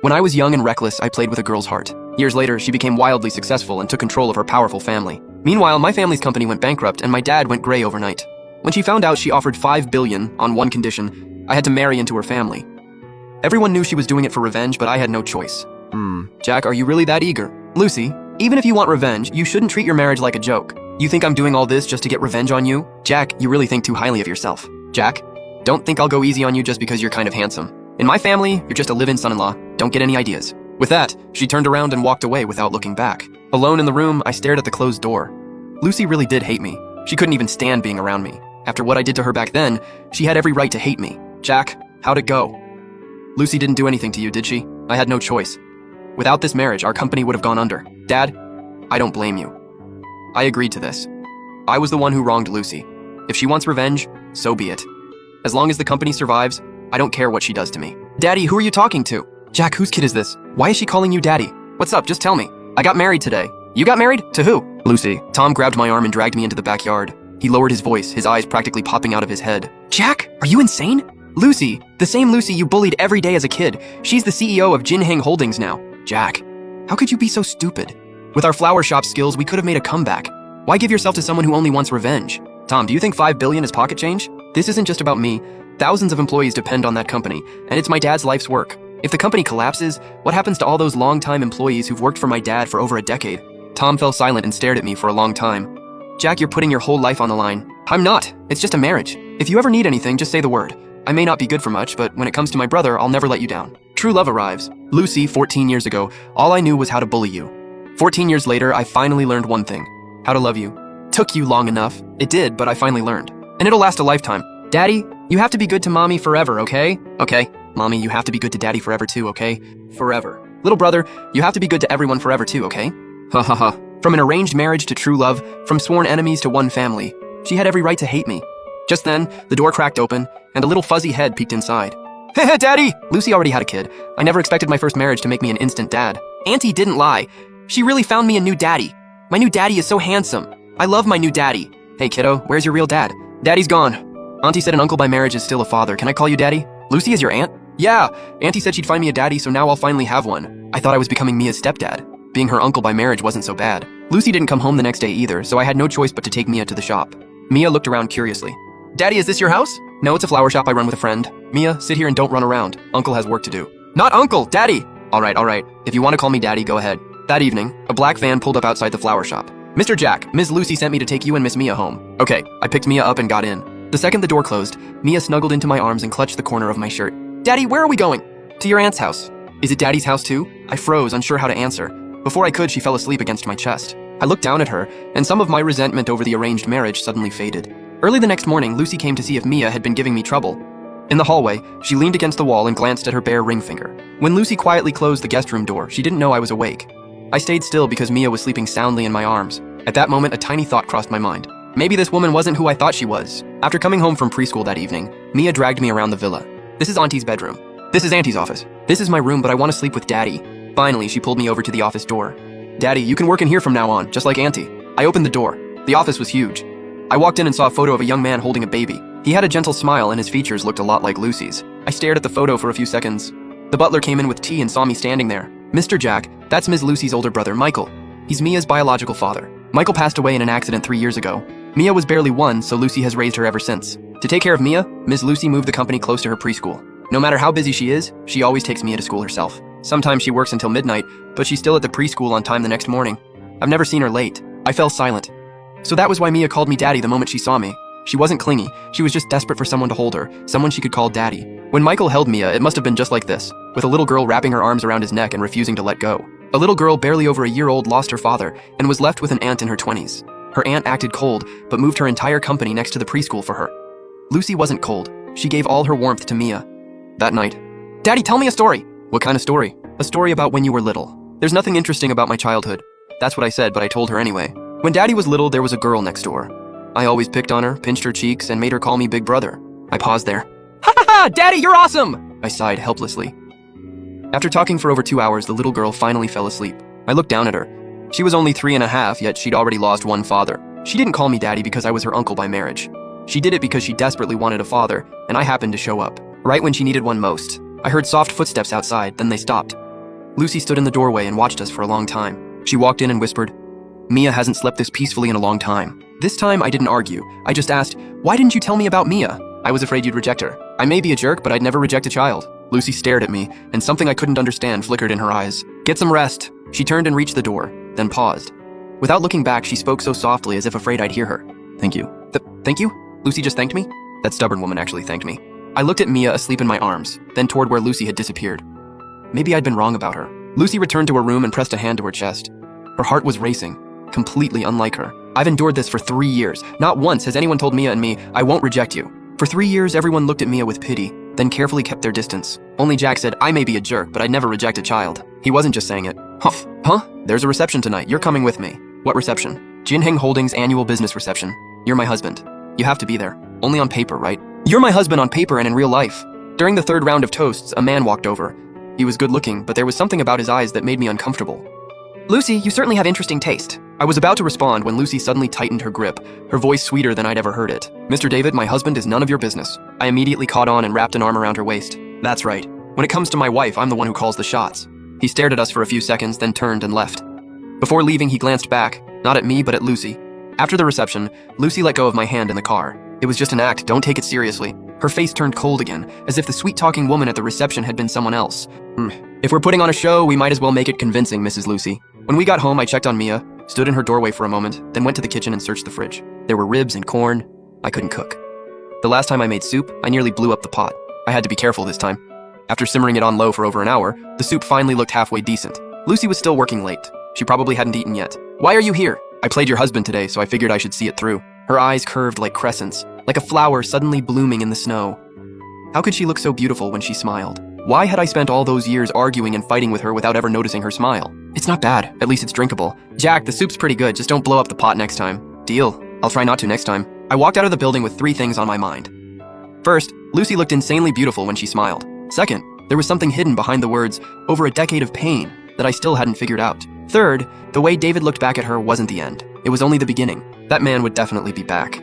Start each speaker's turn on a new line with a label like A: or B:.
A: When I was young and reckless, I played with a girl's heart. Years later, she became wildly successful and took control of her powerful family. Meanwhile, my family's company went bankrupt and my dad went gray overnight. When she found out, she offered $5 billion on one condition: I had to marry into her family. Everyone knew she was doing it for revenge, but I had no choice. Jack, are you really that eager? Lucy, even if you want revenge, you shouldn't treat your marriage like a joke. You think I'm doing all this just to get revenge on you? Jack, you really think too highly of yourself. Jack, don't think I'll go easy on you just because you're kind of handsome. In my family, you're just a live-in son-in-law. Don't get any ideas. With that, she turned around and walked away without looking back. Alone in the room, I stared at the closed door. Lucy really did hate me. She couldn't even stand being around me. After what I did to her back then, she had every right to hate me. Jack, how'd it go? Lucy didn't do anything to you, did she? I had no choice. Without this marriage, our company would have gone under. Dad, I don't blame you. I agreed to this. I was the one who wronged Lucy. If she wants revenge, so be it. As long as the company survives, I don't care what she does to me. Daddy, who are you talking to? Jack, whose kid is this? Why is she calling you Daddy? What's up? Just tell me. I got married today. You got married? To who? Lucy. Tom grabbed my arm and dragged me into the backyard. He lowered his voice, his eyes practically popping out of his head. Jack, are you insane? Lucy, the same Lucy you bullied every day as a kid. She's the CEO of Jinheng Holdings now. Jack, how could you be so stupid? With our flower shop skills, we could have made a comeback. Why give yourself to someone who only wants revenge? Tom, do you think $5 billion is pocket change? This isn't just about me. Thousands of employees depend on that company, and it's my dad's life's work. If the company collapses, what happens to all those long-time employees who've worked for my dad for over a decade? Tom fell silent and stared at me for a long time. Jack, you're putting your whole life on the line. I'm not. It's just a marriage. If you ever need anything, just say the word. I may not be good for much, but when it comes to my brother, I'll never let you down. True love arrives. Lucy, 14 years ago, all I knew was how to bully you. 14 years later, I finally learned one thing: how to love you. Took you long enough. It did, but I finally learned. And it'll last a lifetime. Daddy, you have to be good to mommy forever, okay? Okay. Mommy, you have to be good to daddy forever too, okay? Forever. Little brother, you have to be good to everyone forever too, okay? Ha ha ha. From an arranged marriage to true love, from sworn enemies to one family, she had every right to hate me. Just then, the door cracked open, and a little fuzzy head peeked inside. Heh, Daddy! Lucy already had a kid. I never expected my first marriage to make me an instant dad. Auntie didn't lie. She really found me a new daddy. My new daddy is so handsome. I love my new daddy. Hey kiddo, where's your real dad? Daddy's gone. Auntie said an uncle by marriage is still a father. Can I call you Daddy? Lucy is your aunt? Yeah, Auntie said she'd find me a daddy, so now I'll finally have one. I thought I was becoming Mia's stepdad. Being her uncle by marriage wasn't so bad. Lucy didn't come home the next day either, so I had no choice but to take Mia to the shop. Mia looked around curiously. Daddy, is this your house? No, it's a flower shop I run with a friend. Mia, sit here and don't run around. Uncle has work to do. Not Uncle, Daddy! All right. If you want to call me Daddy, go ahead. That evening, a black van pulled up outside the flower shop. Mr. Jack, Ms. Lucy sent me to take you and Miss Mia home. Okay, I picked Mia up and got in. The second the door closed, Mia snuggled into my arms and clutched the corner of my shirt. Daddy, where are we going? To your aunt's house. Is it Daddy's house too? I froze, unsure how to answer. Before I could, she fell asleep against my chest. I looked down at her, and some of my resentment over the arranged marriage suddenly faded. Early the next morning, Lucy came to see if Mia had been giving me trouble. In the hallway, she leaned against the wall and glanced at her bare ring finger. When Lucy quietly closed the guest room door, she didn't know I was awake. I stayed still because Mia was sleeping soundly in my arms. At that moment, a tiny thought crossed my mind. Maybe this woman wasn't who I thought she was. After coming home from preschool that evening, Mia dragged me around the villa. This is Auntie's bedroom. This is Auntie's office. This is my room, but I want to sleep with Daddy. Finally, she pulled me over to the office door. Daddy, you can work in here from now on, just like Auntie. I opened the door. The office was huge. I walked in and saw a photo of a young man holding a baby. He had a gentle smile and his features looked a lot like Lucy's. I stared at the photo for a few seconds. The butler came in with tea and saw me standing there. Mr. Jack, that's Ms. Lucy's older brother, Michael. He's Mia's biological father. Michael passed away in an accident 3 years ago. Mia was barely 1, so Lucy has raised her ever since. To take care of Mia, Ms. Lucy moved the company close to her preschool. No matter how busy she is, she always takes Mia to school herself. Sometimes she works until midnight, but she's still at the preschool on time the next morning. I've never seen her late. I fell silent. So that was why Mia called me Daddy the moment she saw me. She wasn't clingy, she was just desperate for someone to hold her, someone she could call Daddy. When Michael held Mia, it must have been just like this, with a little girl wrapping her arms around his neck and refusing to let go. A little girl barely over a year old lost her father and was left with an aunt in her 20s. Her aunt acted cold, but moved her entire company next to the preschool for her. Lucy wasn't cold. She gave all her warmth to Mia. That night, Daddy, tell me a story. What kind of story? A story about when you were little. There's nothing interesting about my childhood. That's what I said, but I told her anyway. When Daddy was little, there was a girl next door. I always picked on her, pinched her cheeks, and made her call me Big Brother. I paused there. Ha ha ha! Daddy, you're awesome! I sighed helplessly. After talking for over 2 hours, the little girl finally fell asleep. I looked down at her. She was only 3.5, yet she'd already lost one father. She didn't call me Daddy because I was her uncle by marriage. She did it because she desperately wanted a father, and I happened to show up, right when she needed one most. I heard soft footsteps outside, then they stopped. Lucy stood in the doorway and watched us for a long time. She walked in and whispered, "Mia hasn't slept this peacefully in a long time." This time, I didn't argue. I just asked, "Why didn't you tell me about Mia?" "I was afraid you'd reject her. I may be a jerk, but I'd never reject a child." Lucy stared at me, and something I couldn't understand flickered in her eyes. "Get some rest." She turned and reached the door, then paused. Without looking back, she spoke so softly as if afraid I'd hear her. "Thank you." Thank you?" Lucy just thanked me? That stubborn woman actually thanked me. I looked at Mia asleep in my arms, then toward where Lucy had disappeared. Maybe I'd been wrong about her. Lucy returned to her room and pressed a hand to her chest. Her heart was racing, completely unlike her. I've endured this for 3 years. Not once has anyone told Mia and me, "I won't reject you." For 3 years, everyone looked at Mia with pity, then carefully kept their distance. Only Jack said, "I may be a jerk, but I'd never reject a child." He wasn't just saying it. Huh? There's a reception tonight. You're coming with me. What reception? Jinheng Holdings annual business reception. You're my husband. You have to be there. Only on paper, right? You're my husband on paper and in real life. During the third round of toasts, a man walked over. He was good looking, but there was something about his eyes that made me uncomfortable. "Lucy, you certainly have interesting taste." I was about to respond when Lucy suddenly tightened her grip, her voice sweeter than I'd ever heard it. "Mr. David, my husband is none of your business." I immediately caught on and wrapped an arm around her waist. "That's right. When it comes to my wife, I'm the one who calls the shots." He stared at us for a few seconds, then turned and left. Before leaving, he glanced back, not at me, but at Lucy. After the reception, Lucy let go of my hand in the car. "It was just an act, don't take it seriously." Her face turned cold again, as if the sweet-talking woman at the reception had been someone else. If we're putting on a show, we might as well make it convincing, Mrs. Lucy. When we got home, I checked on Mia, stood in her doorway for a moment, then went to the kitchen and searched the fridge. There were ribs and corn. I couldn't cook. The last time I made soup, I nearly blew up the pot. I had to be careful this time. After simmering it on low for over an hour, the soup finally looked halfway decent. Lucy was still working late. She probably hadn't eaten yet. "Why are you here?" "I played your husband today, so I figured I should see it through." Her eyes curved like crescents, like a flower suddenly blooming in the snow. How could she look so beautiful when she smiled? Why had I spent all those years arguing and fighting with her without ever noticing her smile? "It's not bad. At least it's drinkable." "Jack, the soup's pretty good. Just don't blow up the pot next time." "Deal. I'll try not to next time." I walked out of the building with 3 things on my mind. First, Lucy looked insanely beautiful when she smiled. Second, there was something hidden behind the words, "over a decade of pain," that I still hadn't figured out. Third, the way David looked back at her wasn't the end. It was only the beginning. That man would definitely be back.